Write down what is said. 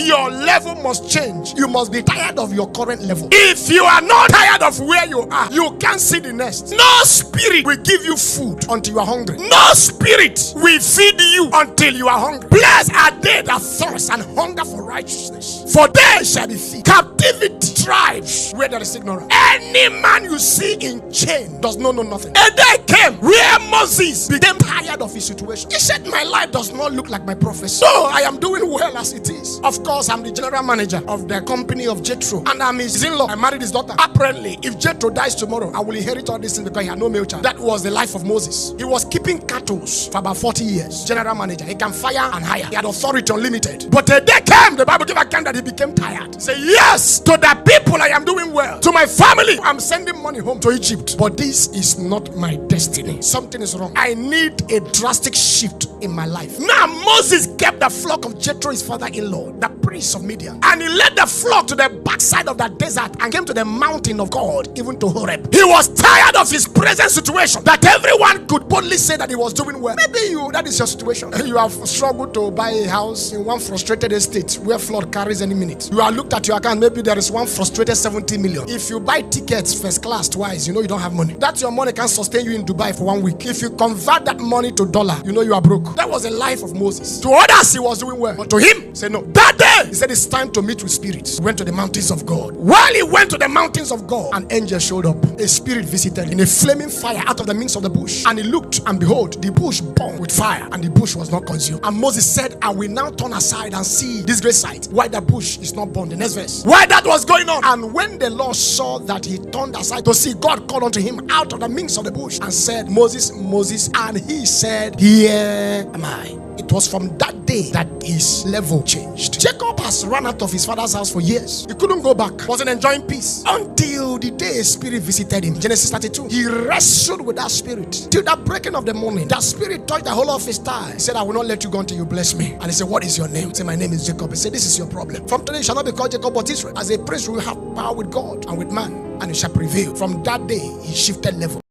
your level must change. You must be tired of your current level. If you are not tired of where you are, you can't see the next. No spirit will give you food until you are hungry. No spirit will feed you until you are hungry. Blessed are they that thirst and hunger for righteousness, for they shall be filled. Captivity thrives where there is ignorance. Any man you see in chain does not know nothing. A day came where Moses became tired of his situation. He said, my life does not look like my prophecy, so I am doing well as it is. Of course, I'm the general manager of the company of Jethro, and I'm his in-law. I married his daughter. Apparently, if Jethro dies tomorrow, I will inherit all this things because he had no male child. That was the life of Moses. He was keeping cattle for about 40 years. General manager. He can fire and hire. He had authority unlimited. But a day came, the Bible gave account that he became tired. Say, yes, to the people I am doing well. To my family, I'm sending money home to Egypt. But this is not my destiny. Something is wrong. I need a drastic shift in my life. Now Moses kept the flock of Jethro, his father-in-law, the priest of Midian, and he led the flock to the backside of the desert and came to the mountain of God, even to Horeb. He was tired of his present situation, that everyone could boldly say that he was doing well. Maybe that is your situation. You have struggled to buy a house in one frustrated estate where flood carries any minute. You are looked at your account, maybe there is one frustrated 70 million. If you buy tickets first class twice, you know you don't have money. That your money can sustain you in Dubai for 1 week. If you convert that money to dollar, you know you are broke. That was the life of Moses. To others, he was doing well, but to him, he said no. That day, he said it's time to meet with spirits. He went to the mountains of God. While he went to the mountains of God, an angel showed up. A spirit visited in a flaming fire out of the midst of the bush. And he looked, and behold, the bush burned with fire, and the bush was not consumed. And Moses said, I will now turn aside and see this great sight, why the bush is not burned. The next verse. Why that was going on. And when the Lord saw that he turned aside to see, God called unto him out of the midst of the bush and said, Moses, Moses. And he said, here am I. It was from that day that his level changed. Jacob has run out of his father's house for years. He couldn't go back. Wasn't enjoying peace until the day a spirit visited him. Genesis 32. He wrestled with that spirit till the breaking of the morning. That spirit touched the whole of his thigh. He said, I will not let you go until you bless me. And he said, what is your name? He said, my name is Jacob. He said, this is your problem. From today you shall not be called Jacob but Israel. As a prince you will have power with God and with man, and you shall prevail. From that day he shifted level.